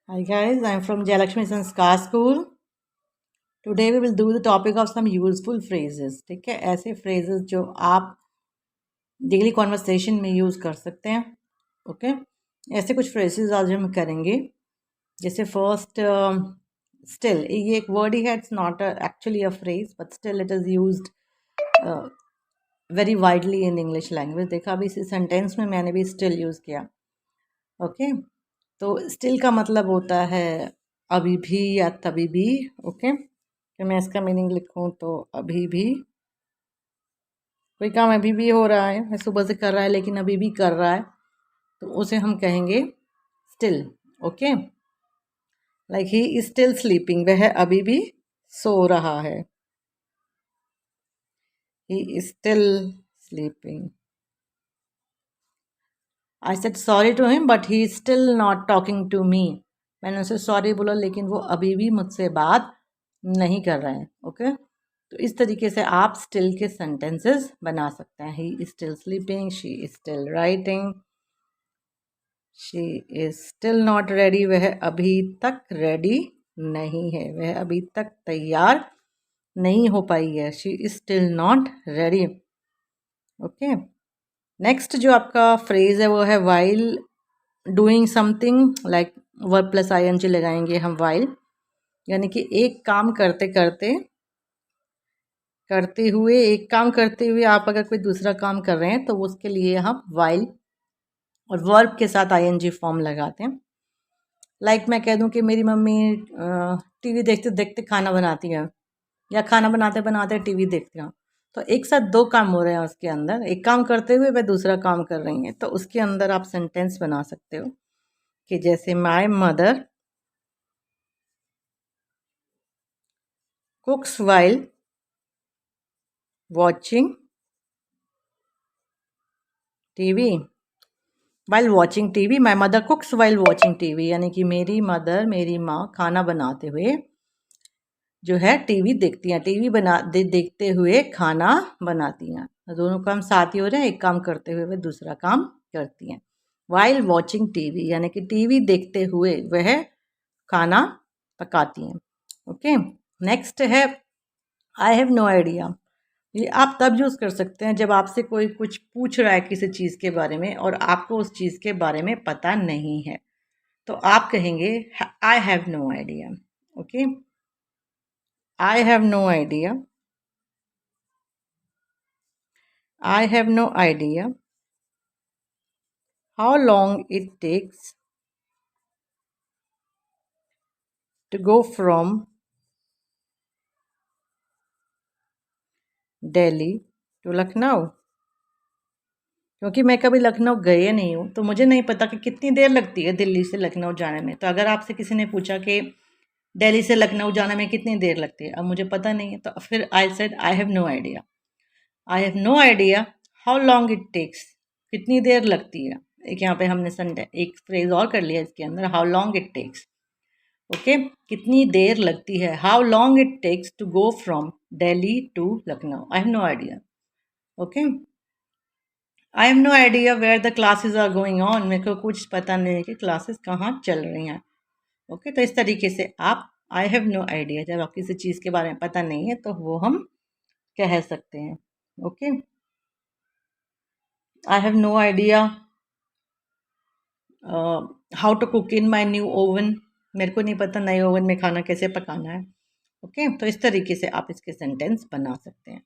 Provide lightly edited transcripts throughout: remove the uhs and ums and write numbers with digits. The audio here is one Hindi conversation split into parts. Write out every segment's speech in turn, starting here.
Hi guys, I'm from Jayalakshmi Sanskar School. Today we will do the topic of some useful phrases. ठीक है, ऐसे phrases जो आप डेली कॉन्वर्सेशन में यूज़ कर सकते हैं. ओके, ऐसे कुछ phrases आज हम करेंगे. जैसे फर्स्ट स्टिल, ये एक वर्ड ही है. It's not actually a phrase but still it is used very widely in English language. देखा अभी इसी सेंटेंस में मैंने भी स्टिल यूज़ किया. ओके, तो स्टिल का मतलब होता है अभी भी या तभी भी. ओके, तो मैं इसका मीनिंग लिखूं तो अभी भी कोई काम अभी भी हो रहा है, सुबह से कर रहा है लेकिन अभी भी कर रहा है, तो उसे हम कहेंगे still. Okay, like he is still sleeping, वह अभी भी सो रहा है. He is still sleeping. I said sorry to him but he is still not talking to me. मैंने उसे सॉरी बोला लेकिन वो अभी भी मुझसे बात नहीं कर रहे हैं. ओके, तो इस तरीके से आप स्टिल के सेंटेंसेस बना सकते हैं. ही is still sleeping, she is still writing, she is still not ready, वह अभी तक रेडी नहीं है, वह अभी तक तैयार नहीं हो पाई है. She is still not ready. Okay, next जो आपका फ्रेज है वो है while doing something. Like verb plus ING लगाएंगे हम वाइल, यानी कि एक काम करते करते एक काम करते हुए आप अगर कोई दूसरा काम कर रहे हैं तो उसके लिए हम वाइल और वर्ब के साथ ING फॉर्म लगाते हैं. लाइक मैं कह दूं कि मेरी मम्मी टीवी देखते देखते खाना बनाती है, या खाना बनाते बनाते टीवी देखती हैं, तो एक साथ दो काम हो रहे हैं उसके अंदर. एक काम करते हुए वह दूसरा काम कर रही हैं, तो उसके अंदर आप सेंटेंस बना सकते हो कि जैसे my mother कुक्स while watching TV. While watching TV, my mother कुक्स while watching TV, यानी कि मेरी मदर, मेरी माँ खाना बनाते हुए जो है टीवी देखती हैं, टीवी देखते हुए खाना बनाती हैं. दोनों काम साथ ही हो रहे हैं, एक काम करते हुए वह दूसरा काम करती हैं. वाइल वॉचिंग टीवी यानी कि टीवी देखते हुए वह खाना पकाती हैं. ओके, नेक्स्ट है आई हैव नो आइडिया. ये आप तब यूज़ कर सकते हैं जब आपसे कोई कुछ पूछ रहा है किसी चीज़ के बारे में और आपको उस चीज़ के बारे में पता नहीं है, तो आप कहेंगे I have no idea. Okay, I have no idea. I have no idea how long it takes to go from Delhi to Lucknow. क्योंकि मैं कभी लखनऊ गए नहीं हूँ तो मुझे नहीं पता कि कितनी देर लगती है दिल्ली से लखनऊ जाने में. तो अगर आपसे किसी ने पूछा कि दिल्ली से लखनऊ जाने में कितनी देर लगती है, अब मुझे पता नहीं है, तो फिर I said I have no idea. I have no idea how long it takes, कितनी देर लगती है. एक यहाँ पे हमने एक फ्रेज और कर लिया इसके अंदर, how long it takes. Okay, कितनी देर लगती है, how long it takes to go from Delhi to Lucknow. I have no idea. Okay, I have no idea where the classes are going on, मेरे को कुछ पता नहीं है कि क्लासेस कहाँ चल रही हैं. ओके, तो इस तरीके से आप आई हैव नो आइडिया जब आप किसी चीज़ के बारे में पता नहीं है तो वो हम कह सकते हैं. Okay, I have no idea how to cook in my new oven, मेरे को नहीं पता नए ओवन में खाना कैसे पकाना है. ओके, तो इस तरीके से आप इसके सेंटेंस बना सकते हैं.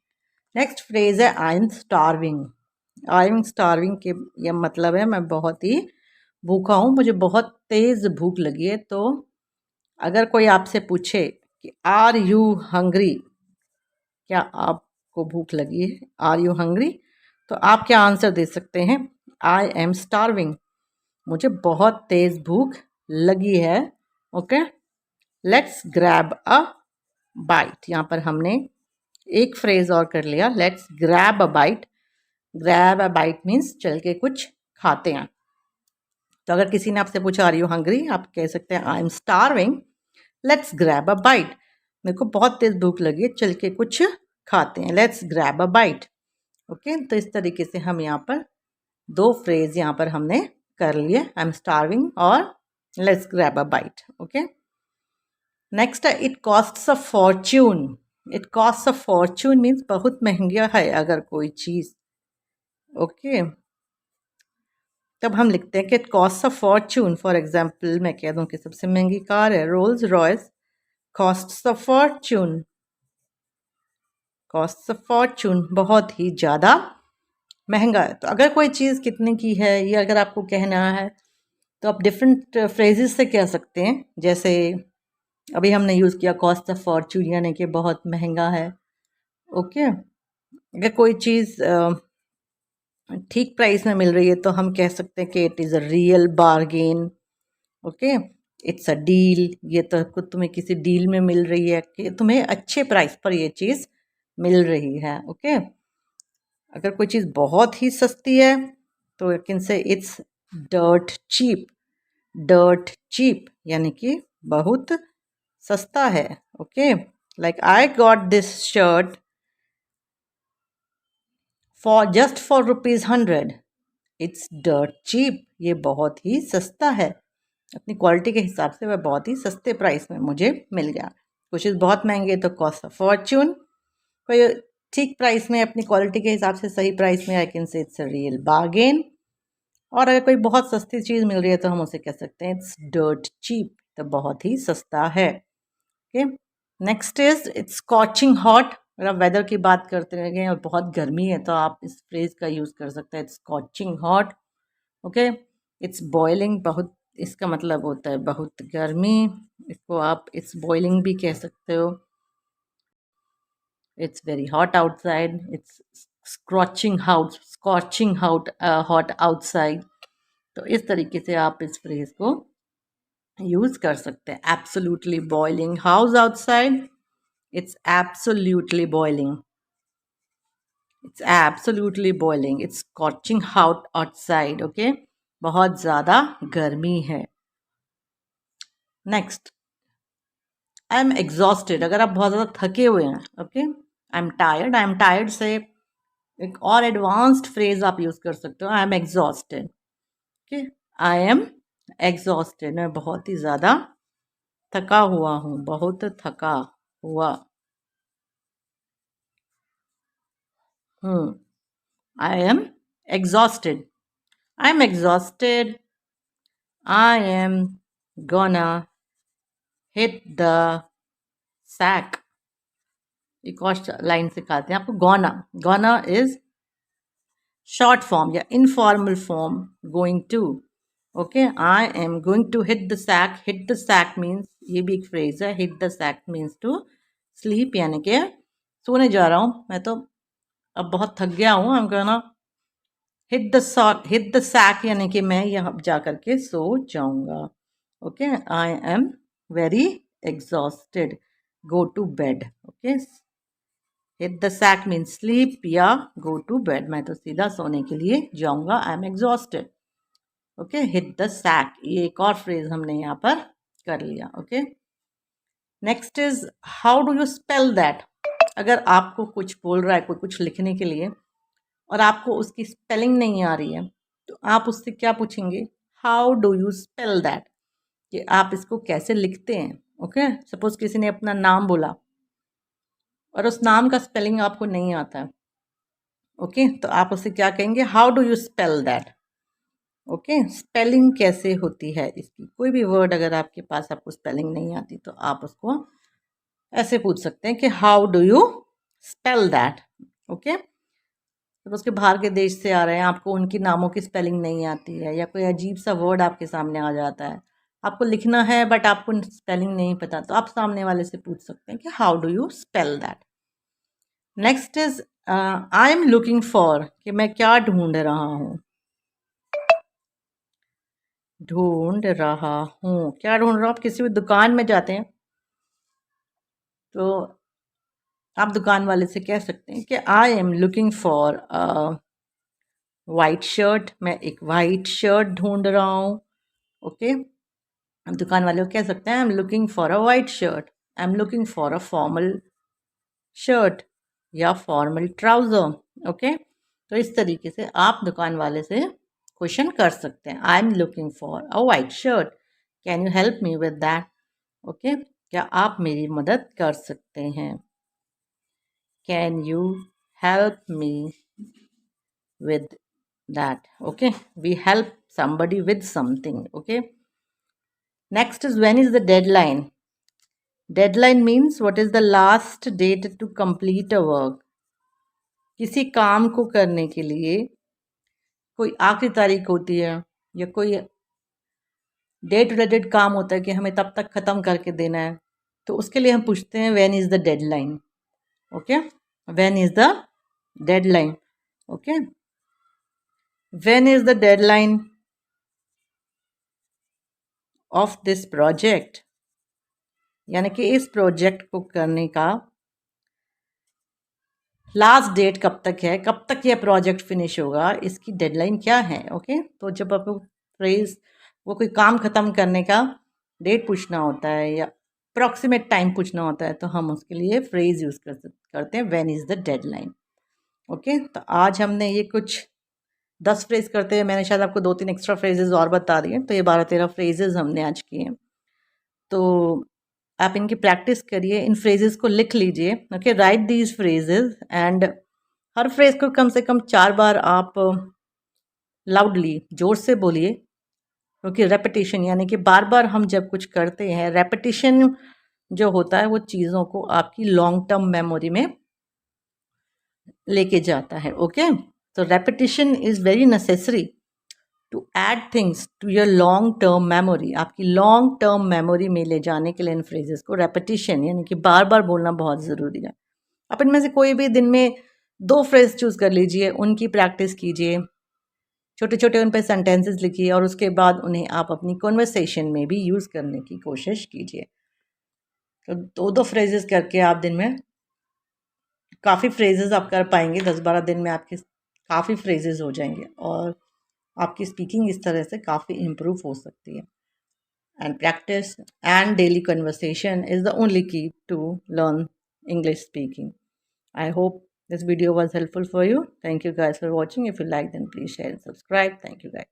नेक्स्ट फ्रेज है आई am starving. I am starving के ये मतलब है मैं बहुत ही भूखा हूँ, मुझे बहुत तेज़ भूख लगी है. तो अगर कोई आपसे पूछे कि आर यू हंग्री, क्या आपको भूख लगी है, आर यू हंग्री, तो आप क्या आंसर दे सकते हैं, आई एम स्टारविंग, मुझे बहुत तेज़ भूख लगी है. Okay, let's grab a bite. यहाँ पर हमने एक फ्रेज और कर लिया, let's grab a bite. Grab a bite means चल के कुछ खाते हैं. तो अगर किसी ने आपसे पूछा आर यू हंग्री, आप कह सकते हैं I am starving, let's grab a bite, मेरे को बहुत तेज़ भूख लगी है, चल के कुछ खाते हैं, let's grab a bite. Okay, तो इस तरीके से हम यहाँ पर दो फ्रेज यहाँ पर हमने कर लिए, आई एम स्टारविंग और Let's grab a bite. Okay. Next, it costs a fortune. It costs a fortune means बहुत महंगा है अगर कोई चीज. ओके, तब हम लिखते हैं कि it cost a Fortune. For example मैं कह दूं कि सबसे महंगी कार है रोल्स रॉयस. कॉस्ट्स अ फॉर्च्यून. कॉस्ट्स अ फॉर्च्यून, बहुत ही ज़्यादा महंगा है. तो अगर कोई चीज़ कितने की है ये अगर आपको कहना है तो आप डिफरेंट फ्रेजेस से कह सकते हैं. जैसे अभी हमने यूज़ किया कॉस्ट ऑफ फॉर्च्यून यानी कि बहुत महंगा है. ओके, अगर कोई चीज़ ठीक प्राइस में मिल रही है तो हम कह सकते हैं कि it is a real bargain. Okay, it's a deal. ये तो तुम्हें किसी डील में मिल रही है कि तुम्हें अच्छे प्राइस पर ये चीज़ मिल रही है. ओके, अगर कोई चीज़ बहुत ही सस्ती है तो you can say it's dirt cheap. Dirt cheap यानी कि बहुत सस्ता है. Okay, like I got this shirt for ₹100. It's dirt cheap. ये बहुत ही सस्ता है. अपनी क्वालिटी के हिसाब से वह बहुत ही सस्ते प्राइस में मुझे मिल गया. कुछ चीज़ बहुत महंगी है तो कॉस्ट ऑफ फॉर्च्यून. कोई ठीक प्राइस में अपनी क्वालिटी के हिसाब से सही प्राइस में I can say it's a real bargain. और अगर कोई बहुत सस्ती चीज़ मिल रही है तो हम उसे कह सकते हैं इट्स डर्ट चीप. तो बहुत ही सस्ता है. Okay, next is it's scorching hot. अगर आप वेदर की बात करते रहेंगे और बहुत गर्मी है तो आप इस फ्रेज का यूज़ कर सकते हैं it's scorching hot. Okay, it's boiling. बहुत इसका मतलब होता है बहुत गर्मी. इसको आप इट्स बॉइलिंग भी कह सकते हो. It's very hot outside. It's scorching hot outside. तो इस तरीके से आप इस फ्रेज को यूज कर सकते हैं. Absolutely boiling house outside. It's absolutely boiling. It's absolutely boiling. It's scorching hot outside. Okay, बहुत ज़्यादा गर्मी है. Next, I am exhausted. अगर आप बहुत ज़्यादा थके हुए हैं. Okay, I am tired. I am tired से एक और एडवांस्ड फ्रेज आप यूज़ कर सकते हो. आई am exhausted. Okay, I am exhausted. मैं बहुत ही ज़्यादा थका हुआ हूँ. बहुत थका हुआ हूँ. I am exhausted. I am exhausted. I am gonna hit the sack. एक और लाइन सिखाते हैं आपको. Gonna. Gonna is short form या informal form going to. Okay, I am going to hit the sack. Hit the sack means, ये भी एक फ्रेज है. Hit the sack means to sleep यानी कि सोने जा रहा हूँ. मैं तो अब बहुत थक गया हूँ. I am gonna hit the sack यानी कि मैं यहाँ जा करके सो जाऊंगा. Okay, I am very exhausted. Go to bed. Okay, hit the sack means sleep या गो टू बेड. मैं तो सीधा सोने के लिए जाऊंगा. I am exhausted. Okay, hit the sack. ये एक और फ्रेज हमने यहाँ पर कर लिया. Okay, next is how do you spell that. अगर आपको कुछ बोल रहा है कोई कुछ लिखने के लिए और आपको उसकी स्पेलिंग नहीं आ रही है तो आप उससे क्या पूछेंगे. How do you spell that, कि आप इसको कैसे लिखते हैं. ओके, सपोज किसी ने अपना नाम बोला और उस नाम का स्पेलिंग आपको नहीं आता है. ओके, तो आप उससे क्या कहेंगे. How do you spell that. Okay, spelling कैसे होती है इसकी. कोई भी वर्ड अगर आपके पास आपको स्पेलिंग नहीं आती तो आप उसको ऐसे पूछ सकते हैं कि how do you spell that. Okay, तो उसके बाहर के देश से आ रहे हैं, आपको उनके नामों की स्पेलिंग नहीं आती है या कोई अजीब सा वर्ड आपके सामने आ जाता है, आपको लिखना है बट आपको स्पेलिंग नहीं पता, तो आप सामने वाले से पूछ सकते हैं कि how do you spell that. Next is I am looking for, कि मैं क्या ढूंढ रहा हूँ. ढूंढ रहा हूँ, क्या ढूंढ रहा हूँ. आप किसी भी दुकान में जाते हैं तो आप दुकान वाले से कह सकते हैं कि I am looking for white shirt. मैं एक वाइट शर्ट ढूंढ रहा हूँ. ओके, हम दुकान वाले को कह सकते हैं I am looking for a white shirt. I am looking for a formal shirt या फॉर्मल ट्राउज़र. ओके, तो इस तरीके से आप दुकान वाले से क्वेश्चन कर सकते हैं. I am looking for a white shirt. Can you help me with that? Okay, क्या आप मेरी मदद कर सकते हैं? Can you help me with that? Okay, we help somebody with something. Okay, next is, when is the deadline? Deadline means what is the last date to complete a work. किसी काम को करने के लिए कोई आखिरी तारीख होती है, या कोई डेट रिलेटेड काम होता है कि हमें तब तक ख़त्म करके देना है, तो उसके लिए हम पूछते हैं when is the deadline. Okay, when is the deadline. Okay, when is the deadline of this project, यानी कि इस प्रोजेक्ट को करने का लास्ट डेट कब तक है, कब तक यह प्रोजेक्ट फिनिश होगा, इसकी डेडलाइन क्या है. ओके, तो जब आपको फ्रेज वो कोई काम ख़त्म करने का डेट पूछना होता है या अप्रॉक्सीमेट टाइम पूछना होता है, तो हम उसके लिए फ्रेज यूज़ करते हैं when is the deadline. Okay, तो आज हमने ये कुछ 10 फ्रेज करते हैं. मैंने शायद आपको 2-3 एक्स्ट्रा फ्रेजेस और बता दिए, तो ये 12-13 फ्रेजेस हमने आज किए हैं. तो आप इनकी प्रैक्टिस करिए, इन फ्रेजेस को लिख लीजिए. Okay, right these phrases, and her phrase को कम से कम 4 बार आप लाउडली, जोर से बोलिए, क्योंकि रेपिटेशन, यानी कि बार बार हम जब कुछ करते हैं, रेपिटेशन जो होता है वो चीज़ों को आपकी लॉन्ग टर्म मेमोरी में लेके जाता है. ओके, तो repetition is very necessary to add things to your long term memory. आपकी लॉन्ग टर्म मेमोरी में ले जाने के लिए इन फ्रेजेस को रेपिटेशन, यानी कि बार बार बोलना बहुत ज़रूरी है. आप इनमें से कोई भी दिन में 2 फ्रेज चूज़ कर लीजिए, उनकी प्रैक्टिस कीजिए, छोटे छोटे उन पर सेंटेंसेस लिखिए, और उसके बाद उन्हें आप अपनी कॉन्वर्सेशन में भी यूज़ करने की कोशिश कीजिए. तो 2-2 फ्रेजेस करके आप दिन में काफ़ी फ्रेजेस आप कर पाएंगे. 10-12 दिन में आपके काफ़ी फ्रेजेस हो जाएंगे, और आपकी स्पीकिंग इस तरह से काफ़ी इम्प्रूव हो सकती है. And practice and daily conversation is the only key to learn English speaking. I hope this video was helpful for you. Thank you guys for watching. If you like, then please share and subscribe. Thank you guys.